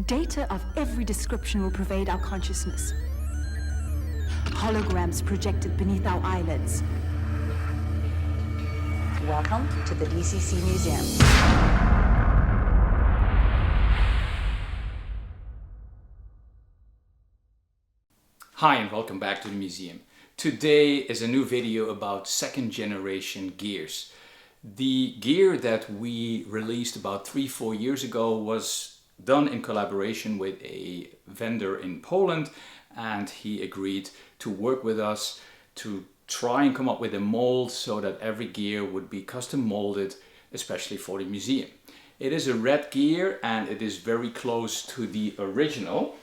Data of every description will pervade our consciousness. Holograms projected beneath our eyelids. Welcome to the DCC Museum. Hi and welcome back to the museum. Today is a new video about second generation gears. The gear that we released about 3-4 years ago was done in collaboration with a vendor in Poland, and he agreed to work with us to try and come up with a mold so that every gear would be custom molded, especially for the museum. It is a red gear and it is very close to the original,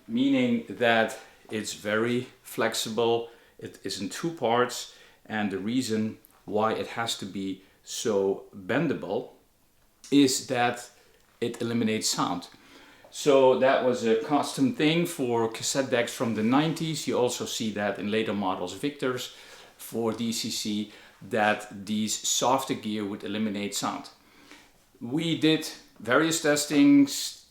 meaning that it's very flexible. It is in 2 parts, and the reason why it has to be so bendable is that it eliminates sound. So that was a custom thing for cassette decks from the 90s. You also see that in later models Victors for DCC, that these softer gear would eliminate sound. We did various testings.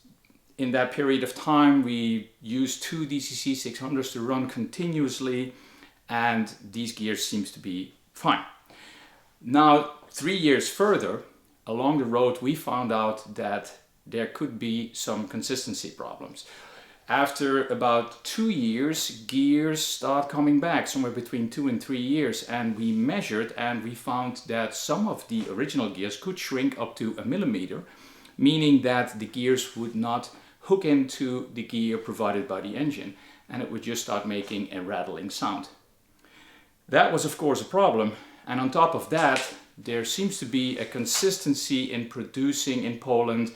In that period of time, we used 2 DCC 600s to run continuously, and these gears seems to be fine. Now, 3 years further along the road, we found out that there could be some consistency problems. After about 2 years, gears start coming back, somewhere between 2 and 3 years, and we measured and we found that some of the original gears could shrink up to 1 millimeter, meaning that the gears would not hook into the gear provided by the engine, and it would just start making a rattling sound. That was of course a problem, and on top of that there seems to be a consistency in producing in Poland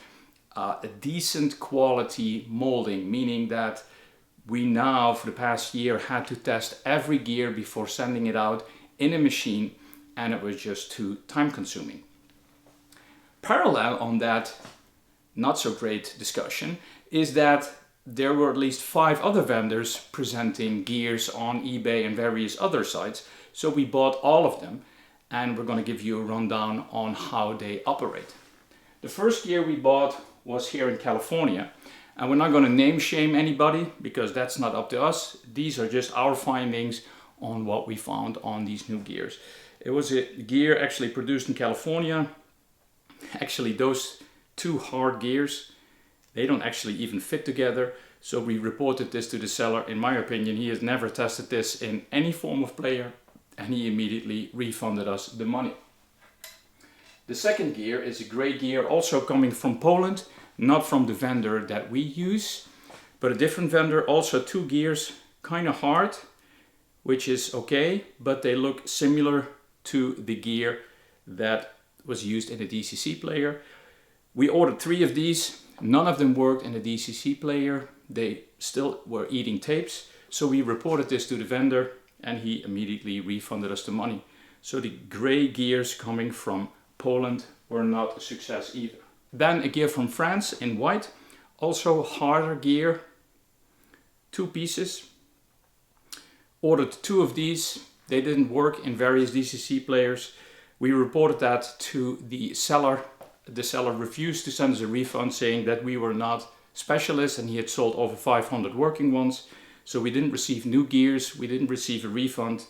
a decent quality molding, meaning that we now for the past year had to test every gear before sending it out in a machine, and it was just too time consuming. Parallel on that not so great discussion is that there were at least 5 other vendors presenting gears on eBay and various other sites. So we bought all of them, and we're going to give you a rundown on how they operate. The first gear we bought was here in California, and we're not going to name shame anybody because that's not up to us. These are just our findings on what we found on these new gears. It was a gear actually produced in California. Actually, those 2 hard gears, they don't actually even fit together. So we reported this to the seller. In my opinion, he has never tested this in any form of player, and he immediately refunded us the money. The second gear is a gray gear, also coming from Poland, not from the vendor that we use, but a different vendor. Also 2 gears, kind of hard, which is okay, but they look similar to the gear that was used in a DCC player. We ordered 3 of these. None of them worked in a DCC player. They still were eating tapes. So we reported this to the vendor, and he immediately refunded us the money. So the gray gears coming from Poland were not a success either. Then a gear from France in white, also harder gear, 2 pieces. Ordered 2 of these. They didn't work in various DCC players. We reported that to the seller. The seller refused to send us a refund, saying that we were not specialists and he had sold over 500 working ones. So we didn't receive new gears, we didn't receive a refund.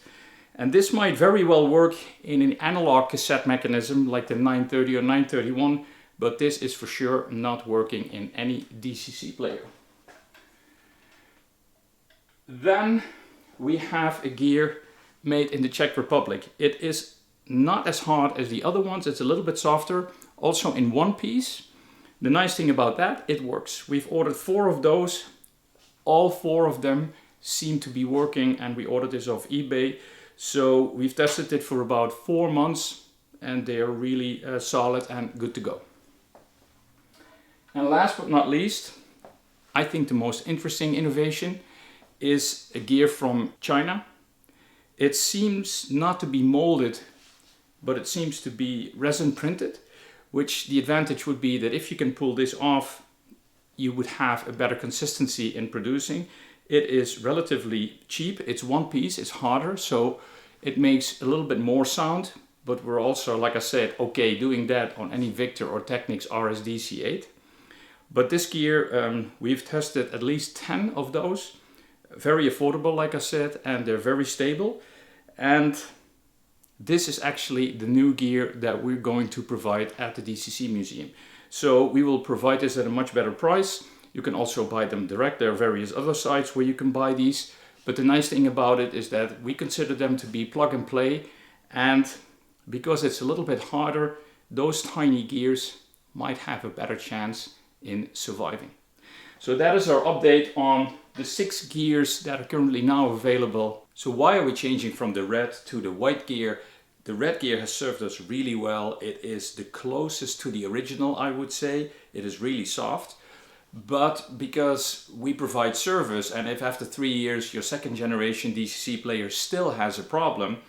And this might very well work in an analog cassette mechanism like the 930 or 931, but this is for sure not working in any DCC player. Then we have a gear made in the Czech Republic. It is not as hard as the other ones, it's a little bit softer. Also in 1 piece. The nice thing about that, it works. We've ordered 4 of those. All 4 of them seem to be working, and we ordered this off eBay. So we've tested it for about 4 months, and they are really solid and good to go. And last but not least, I think the most interesting innovation is a gear from China. It seems not to be molded, but it seems to be resin printed, which the advantage would be that if you can pull this off, you would have a better consistency in producing. It is relatively cheap. It's 1 piece, it's harder, so it makes a little bit more sound, but we're also, like I said, okay doing that on any Victor or Technics RSDC8. But this gear, we've tested at least 10 of those. Very affordable, like I said, and they're very stable. And this is actually the new gear that we're going to provide at the DCC Museum. So we will provide this at a much better price. You can also buy them direct. There are various other sites where you can buy these. But the nice thing about it is that we consider them to be plug and play. And because it's a little bit harder, those tiny gears might have a better chance in surviving. So that is our update on the 6 gears that are currently now available. So why are we changing from the red to the white gear? The red gear has served us really well. It is the closest to the original, I would say. It is really soft. But because we provide service, and if after 3 years your second generation DCC player still has a problem,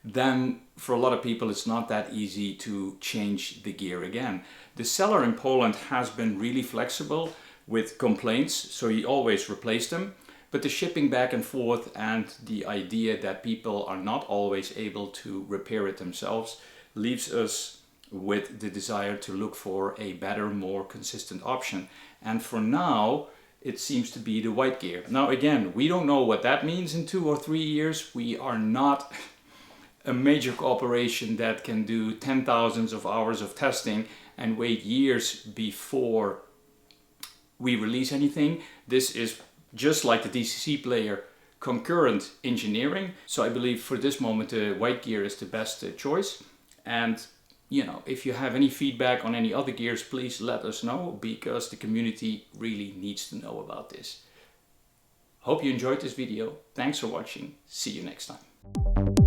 then for a lot of people it's not that easy to change the gear again. The seller in Poland has been really flexible with complaints, so he always replaced them. But the shipping back and forth and the idea that people are not always able to repair it themselves leaves us with the desire to look for a better, more consistent option. And for now, it seems to be the white gear. Now again, we don't know what that means in 2 or 3 years. We are not a major corporation that can do 10,000s of hours of testing and wait years before we release anything. This is just like the DCC player, concurrent engineering. So I believe for this moment the white gear is the best choice. And you know, if you have any feedback on any other gears, please let us know, because the community really needs to know about this. Hope you enjoyed this video. Thanks for watching. See you next time.